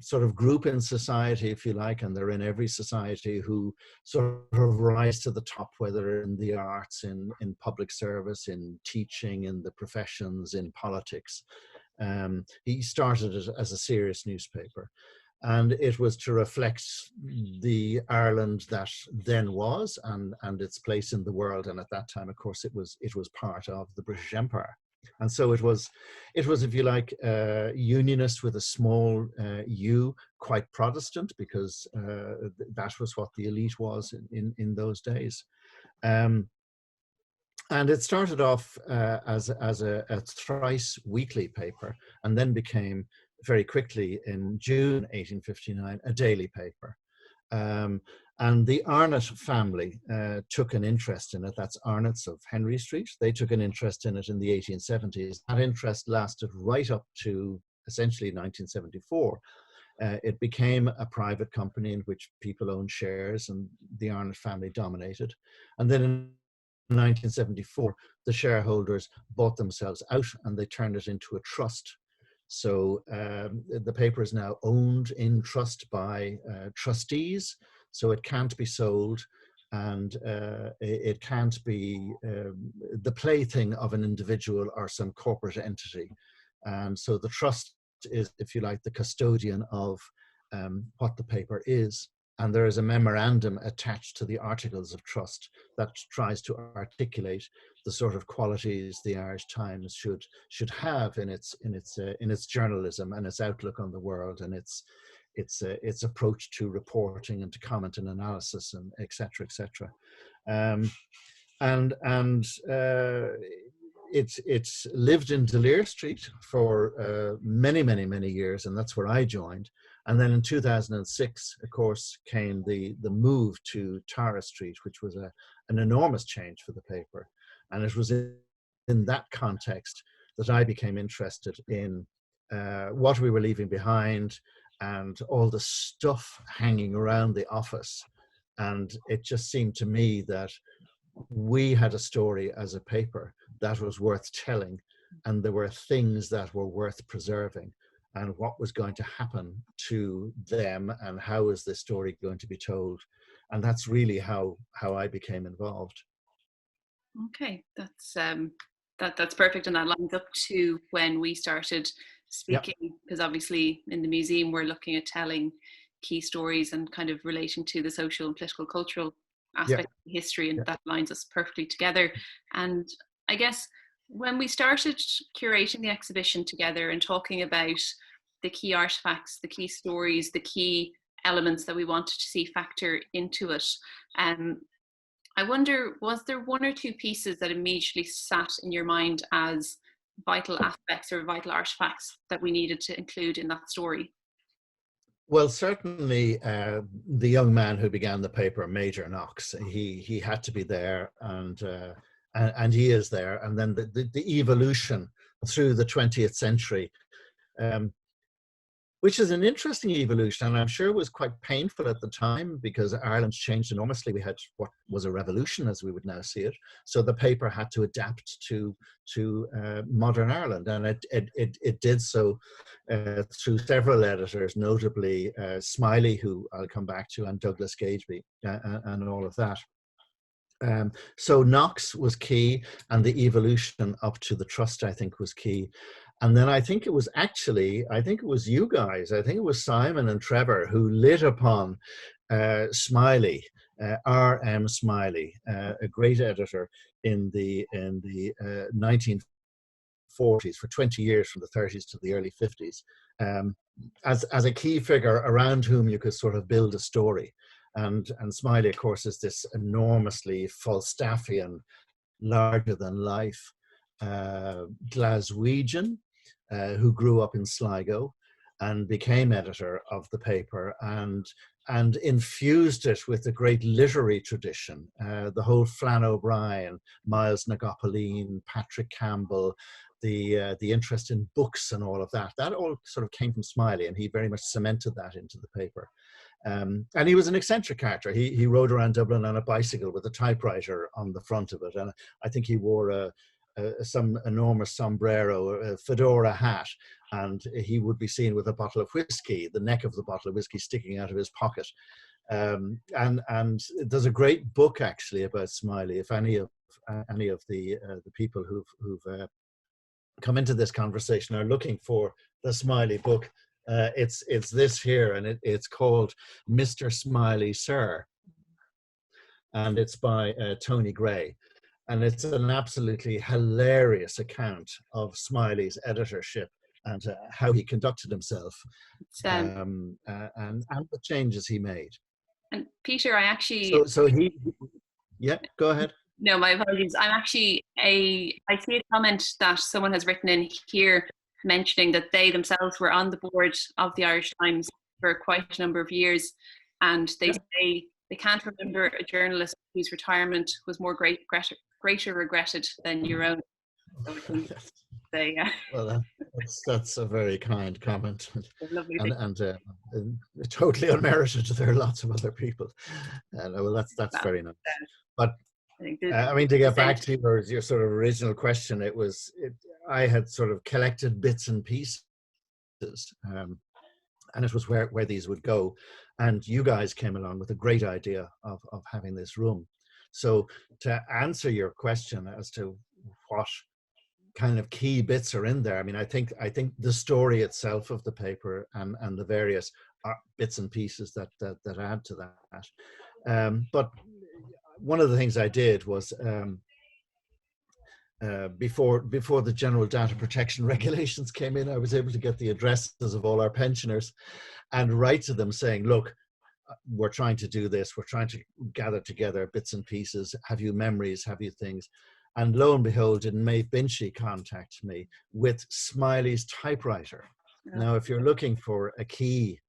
sort of group in society, if you like, and they're in every society, who sort of rise to the top, whether in the arts, in public service, in teaching, in the professions, in politics. He started it as a serious newspaper. And it was to reflect the Ireland that then was, and its place in the world. And at that time, of course, it was part of the British Empire. And so it was, if you like, unionist with a small U, quite Protestant, because that was what the elite was in those days. And it started off as a thrice weekly paper, and then became very quickly, in June 1859, a daily paper. And the Arnott family took an interest in it. That's Arnott's of Henry Street. They took an interest in it in the 1870s. That interest lasted right up to essentially 1974. It became a private company in which people owned shares, and the Arnott family dominated. And then in 1974, the shareholders bought themselves out, and they turned it into a trust. So the paper is now owned in trust by trustees, so it can't be sold, and it can't be the plaything of an individual or some corporate entity. And so the trust is, if you like, the custodian of what the paper is. And there is a memorandum attached to the Articles of Trust that tries to articulate the sort of qualities the Irish Times should have in its journalism and its outlook on the world, and its approach to reporting and to comment and analysis, and et cetera, et cetera. It's lived in Delir Street for many years, and that's where I joined. And then in 2006, of course, came the move to Tara Street, which was an enormous change for the paper. And it was in that context that I became interested in what we were leaving behind, and all the stuff hanging around the office. And it just seemed to me that we had a story as a paper that was worth telling, and there were things that were worth preserving, and what was going to happen to them, and how is this story going to be told. And that's really how I became involved. Okay, that's perfect, and that lines up to when we started speaking, because obviously in the museum we're looking at telling key stories and kind of relating to the social and political cultural aspect of history, and that lines us perfectly together. And I guess when we started curating the exhibition together and talking about the key artifacts, the key stories, the key elements that we wanted to see factor into it, I wonder, was there one or two pieces that immediately sat in your mind as vital aspects or vital artifacts that we needed to include in that story? Well, certainly the young man who began the paper, Major Knox, he had to be there, and he is there. And then the evolution through the 20th century, which is an interesting evolution, and I'm sure it was quite painful at the time because Ireland's changed enormously. We had what was a revolution, as we would now see it. So the paper had to adapt to modern Ireland, and it did so through several editors, notably Smiley, who I'll come back to, and Douglas Gageby, and all of that. So Knox was key, and the evolution up to the trust, I think, was key. And then I think it was you guys, I think it was Simon and Trevor who lit upon Smiley, R.M. Smiley, a great editor in the 1940s, for 20 years, from the 30s to the early 50s, as a key figure around whom you could sort of build a story. And Smiley, of course, is this enormously Falstaffian, larger than life Glaswegian who grew up in Sligo and became editor of the paper, and infused it with a great literary tradition. The whole Flann O'Brien, Miles Nagopoline, Patrick Campbell, the interest in books and all of that all sort of came from Smiley, and he very much cemented that into the paper. And he was an eccentric character. He rode around Dublin on a bicycle with a typewriter on the front of it, and I think he wore some enormous sombrero, a fedora hat, and he would be seen with a bottle of whiskey, the neck of the bottle of whiskey sticking out of his pocket. And there's a great book actually about Smiley. If any of the people who've come into this conversation are looking for the Smiley book, it's this here, and it's called Mr. Smiley, Sir, and it's by Tony Gray. And it's an absolutely hilarious account of Smiley's editorship and how he conducted himself, and the changes he made. And Peter, I actually... Yeah, go ahead. No, my apologies. I see a comment that someone has written in here mentioning that they themselves were on the board of the Irish Times for quite a number of years, and they say they can't remember a journalist whose retirement was more greater regretted than your own. So well, that's a very kind comment, and totally unmerited. There are lots of other people, well, that's very nice. But I mean, to get back to your sort of original question, I had sort of collected bits and pieces, and it was where these would go, and you guys came along with a great idea of having this room. So to answer your question as to what kind of key bits are in there, I mean, I think the story itself of the paper and the various bits and pieces that add to that. But one of the things I did was before the general data protection regulations came in, I was able to get the addresses of all our pensioners and write to them saying, look, we're trying to do this, we're trying to gather together bits and pieces, have you memories, have you things? And lo and behold, did Maeve Binchy contact me with Smiley's typewriter. Now, if you're looking for a key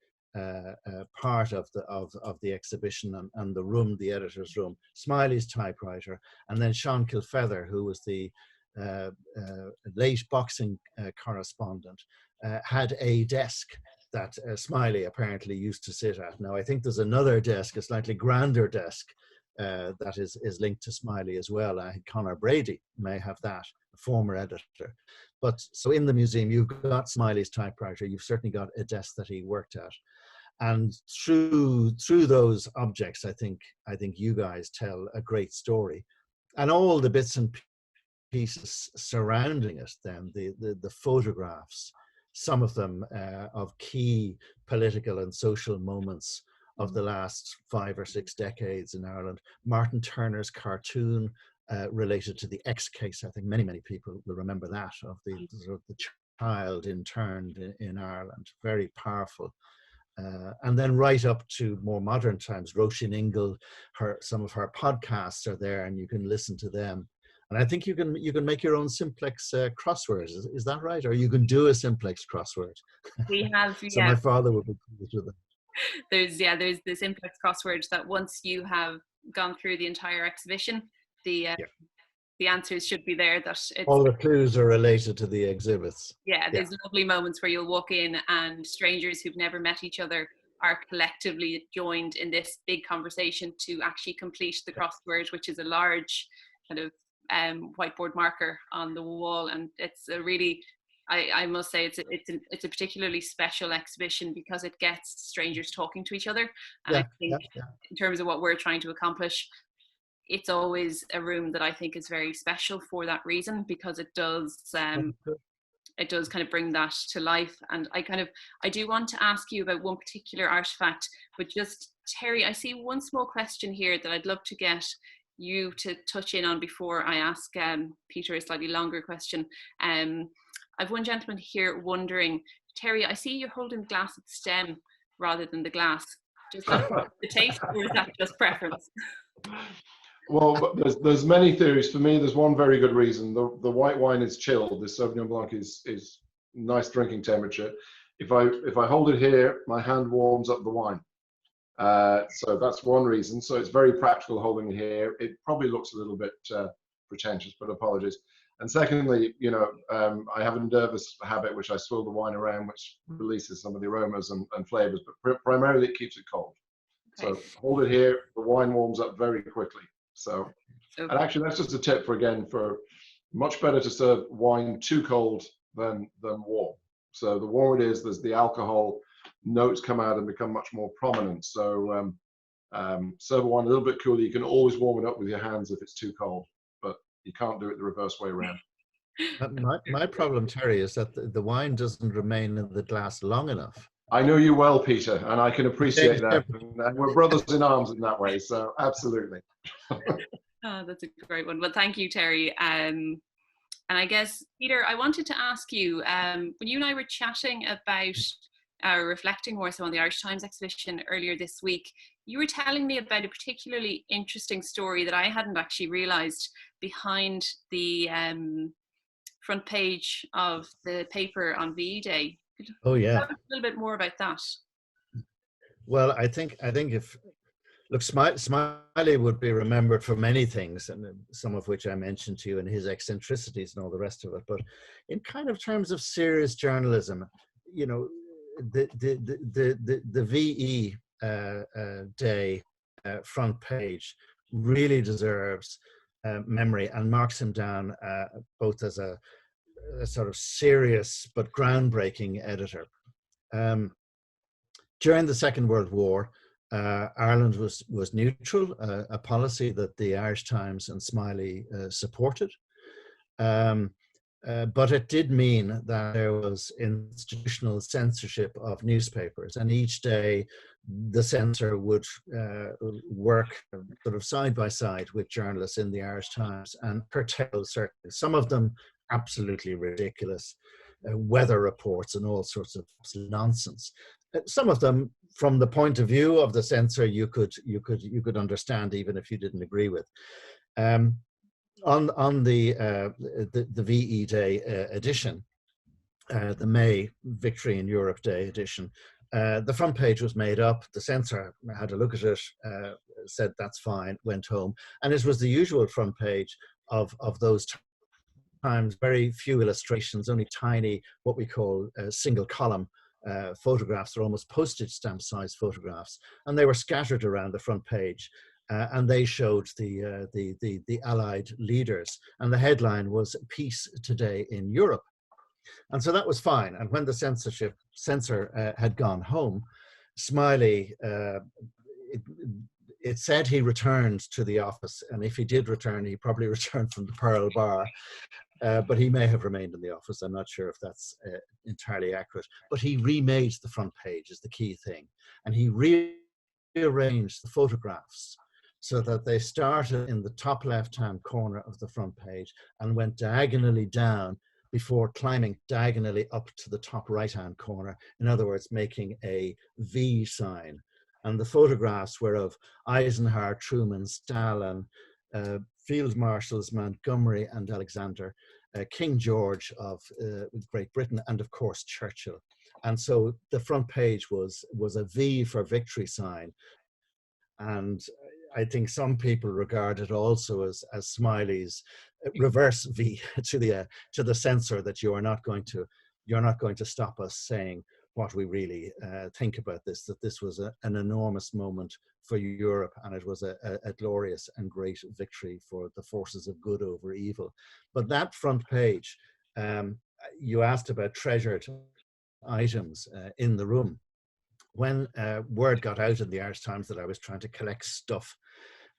part of the exhibition and the room, the editor's room, Smiley's typewriter, and then Sean Kilfeather, who was the late boxing correspondent, had a desk that Smiley apparently used to sit at. Now, I think there's another desk, a slightly grander desk, that is linked to Smiley as well. I think Conor Brady may have that, a former editor. But so in the museum, you've got Smiley's typewriter, you've certainly got a desk that he worked at. And through those objects, I think you guys tell a great story. And all the bits and pieces surrounding it, then the photographs, some of them of key political and social moments of the last 5 or 6 decades in Ireland. Martin Turner's cartoon related to the X case. I think many people will remember that, of the child interned in Ireland. Very powerful. And then right up to more modern times, Roisin Ingle, some of her podcasts are there, and you can listen to them. And I think you can make your own simplex crossword. Is that right? Or you can do a simplex crossword. We have, So my father would be pleased with it. There's the simplex crossword that once you have gone through the entire exhibition, the answers should be there. That all the clues are related to the exhibits. Yeah, there's lovely moments where you'll walk in and strangers who've never met each other are collectively joined in this big conversation to actually complete the crossword, which is a large kind of whiteboard marker on the wall. And it's a really, I must say, it's a particularly special exhibition because it gets strangers talking to each other. And I think in terms of what we're trying to accomplish, it's always a room that I think is very special for that reason, because it does kind of bring that to life. And I do want to ask you about one particular artifact, but just Terry, I see one small question here that I'd love to get you to touch in on before I ask Peter a slightly longer question. I've one gentleman here wondering, Terry, I see you're holding the glass at the stem rather than the glass. Does that the taste, or is that just preference? Well, there's many theories. For me, there's one very good reason. The white wine is chilled. The Sauvignon Blanc is nice drinking temperature. If I hold it here, my hand warms up the wine. So that's one reason. So it's very practical holding it here. It probably looks a little bit pretentious, but apologies. And secondly, I have a nervous habit which I swirl the wine around, which releases some of the aromas and flavors, but primarily it keeps it cold. Okay. So hold it here, the wine warms up very quickly. So, and actually that's just a tip for much better to serve wine too cold than warm. So the warmer it is, there's the alcohol notes come out and become much more prominent. So serve wine a little bit cooler. You can always warm it up with your hands if it's too cold, but you can't do it the reverse way around. My problem, Terry, is that the wine doesn't remain in the glass long enough. I know you well, Peter, and I can appreciate that. And we're brothers in arms in that way, so absolutely. Oh, that's a great one. Well, thank you, Terry. And I guess, Peter, I wanted to ask you, when you and I were chatting about reflecting more so on the Irish Times exhibition earlier this week, you were telling me about a particularly interesting story that I hadn't actually realised behind the front page of the paper on VE Day. Oh yeah. Tell us a little bit more about that. Well, I think if look, Smiley would be remembered for many things, and some of which I mentioned to you, and his eccentricities and all the rest of it. But in kind of terms of serious journalism, the VE Day front page really deserves memory and marks him down both as a sort of serious but groundbreaking editor. During the Second World War, Ireland was neutral, a policy that the Irish Times and Smiley supported. But it did mean that there was institutional censorship of newspapers, and each day the censor would work sort of side by side with journalists in the Irish Times and curtail certainly, some of them absolutely ridiculous, weather reports and all sorts of nonsense. Some of them, from the point of view of the censor, you could understand even if you didn't agree with. On the VE Day edition, the May Victory in Europe Day edition, the front page was made up. The censor had a look at it, said that's fine, went home, and it was the usual front page of those times. Very few illustrations, only tiny, what we call a single column photographs. They're almost postage stamp size photographs, and they were scattered around the front page. And they showed the Allied leaders, and the headline was "Peace Today in Europe." And so that was fine. And when the censor had gone home, Smiley, it said he returned to the office, and if he did return, he probably returned from the Pearl Bar, but he may have remained in the office. I'm not sure if that's entirely accurate. But he remade the front page is the key thing, and he rearranged the photographs so that they started in the top left-hand corner of the front page and went diagonally down before climbing diagonally up to the top right-hand corner. In other words, making a V sign. And the photographs were of Eisenhower, Truman, Stalin, Field Marshals Montgomery and Alexander, King George of Great Britain, and of course Churchill. And so the front page was a V for victory sign. And I think some people regard it also as Smiley's reverse V to the censor, that you're not going to stop us saying what we really think about this, that this was an enormous moment for Europe, and it was a glorious and great victory for the forces of good over evil. But that front page, you asked about treasured items in the room. When word got out in the Irish Times that I was trying to collect stuff,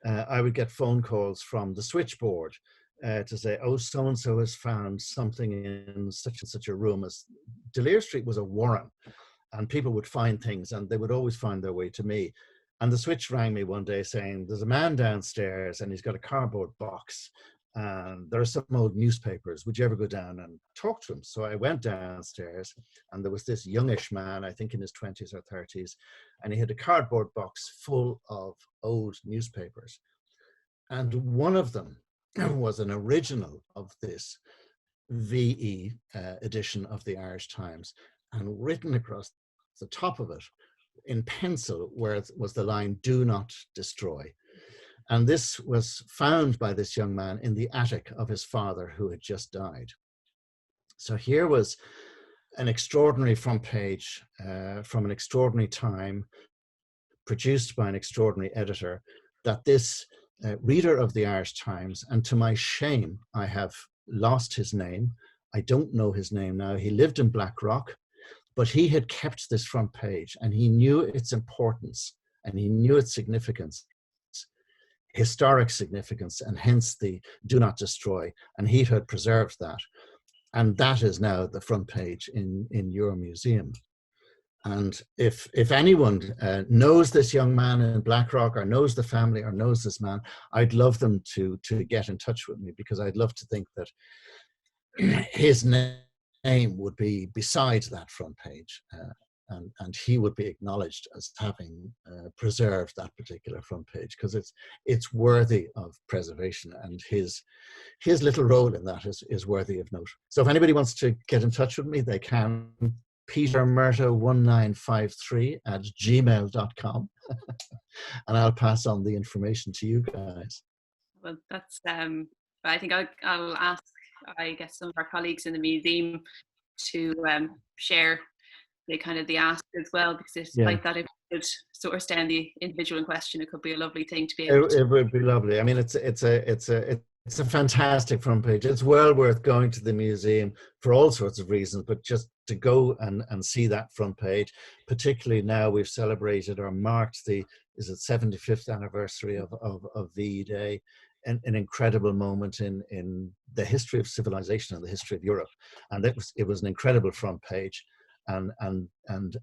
I would get phone calls from the switchboard to say, oh, so-and-so has found something in such and such a room. As D'Lear Street was a warren, and people would find things, and they would always find their way to me. And the switch rang me one day saying, there's a man downstairs and he's got a cardboard box, and there are some old newspapers. Would you ever go down and talk to him? So I went downstairs, and there was this youngish man, I think in his 20s or 30s, and he had a cardboard box full of old newspapers. And one of them was an original of this VE edition of the Irish Times, and written across the top of it in pencil was the line, "Do not destroy." And this was found by this young man in the attic of his father, who had just died. So here was an extraordinary front page from an extraordinary time, produced by an extraordinary editor, that this reader of the Irish Times, and to my shame, I have lost his name. I don't know his name now. He lived in Blackrock, but he had kept this front page, and he knew its importance, and he knew its significance, historic significance, and hence the "do not destroy," and he had preserved that. And that is now the front page in your museum. And if anyone knows this young man in Blackrock, or knows the family, or knows this man, I'd love them to get in touch with me, because I'd love to think that his name would be beside that front page, and he would be acknowledged as having preserved that particular front page, because it's worthy of preservation, and his little role in that is worthy of note. So if anybody wants to get in touch with me, they can. Peter Murtagh 1953@gmail.com, and I'll pass on the information to you guys. Well, that's I think I'll ask, I guess, some of our colleagues in the museum to share the ask as well, because it's like that, if you could source down the individual in question, it could be a lovely thing to be able to. It would be lovely. I mean, it's a fantastic front page. It's well worth going to the museum for all sorts of reasons, but just to go and see that front page, particularly now we've celebrated or marked the 75th anniversary of VE Day, an incredible moment in the history of civilization and the history of Europe. And it was an incredible front page. And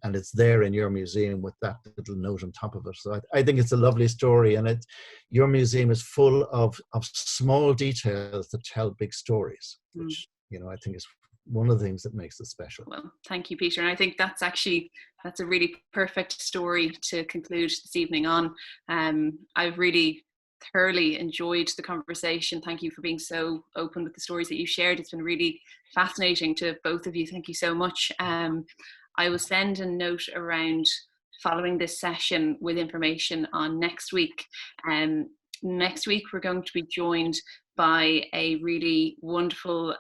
it's there in your museum with that little note on top of it. So I think it's a lovely story, and your museum is full of small details that tell big stories, which I think is one of the things that makes it special. Well, thank you, Peter. And I think that's a really perfect story to conclude this evening on. I've really thoroughly enjoyed the conversation. Thank you for being so open with the stories that you shared. It's been really fascinating to both of you. Thank you so much. I will send a note around following this session with information on next week. Next week we're going to be joined by a really wonderful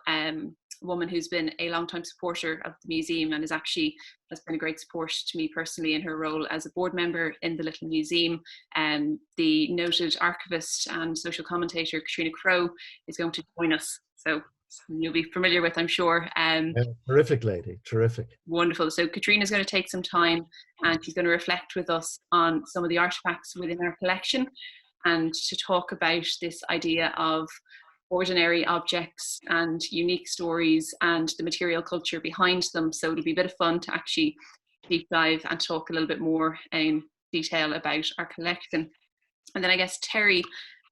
a woman who's been a long-time supporter of the museum and has been a great support to me personally in her role as a board member in the Little Museum. The noted archivist and social commentator Katrina Crowe is going to join us. So you'll be familiar with, I'm sure. Terrific lady, terrific. Wonderful. So Katrina's going to take some time and she's going to reflect with us on some of the artefacts within our collection and to talk about this idea of ordinary objects and unique stories and the material culture behind them. So it'll be a bit of fun to actually deep dive and talk a little bit more in detail about our collection. And then I guess, Terry,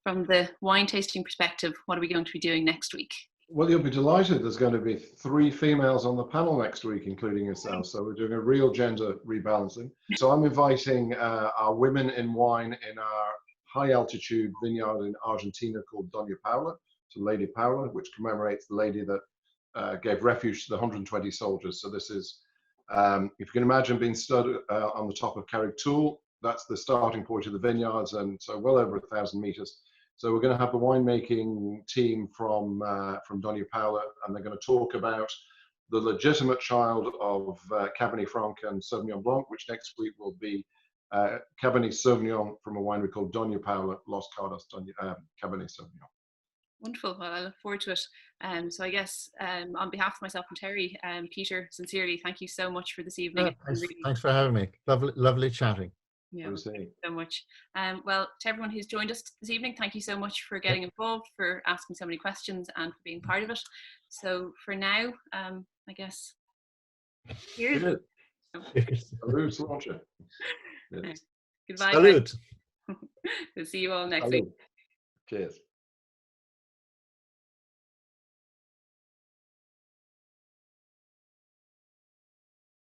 from the wine tasting perspective, what are we going to be doing next week? Well, you'll be delighted. There's going to be 3 females on the panel next week, including yourself. So we're doing a real gender rebalancing. So I'm inviting our women in wine in our high altitude vineyard in Argentina called Doña Paula, so Lady Paula, which commemorates the lady that gave refuge to the 120 soldiers. So this is, if you can imagine being stood on the top of Carrick Tool, that's the starting point of the vineyards, and so well over 1,000 meters. So we're going to have the winemaking team from Doña Paula, and they're going to talk about the legitimate child of Cabernet Franc and Sauvignon Blanc, which next week will be Cabernet Sauvignon from a winery called Doña Paula, Los Cardos Cabernet Sauvignon. Wonderful. Well, I look forward to it. So I guess on behalf of myself and Terry, Peter, sincerely, thank you so much for this evening. Thanks for having me. Lovely chatting. Yeah, thank you so much. Well, to everyone who's joined us this evening, thank you so much for getting involved, for asking so many questions and for being part of it. So for now, I guess, here's Salud, Sláinte. Goodbye. Salud. We'll see you all next week. Cheers.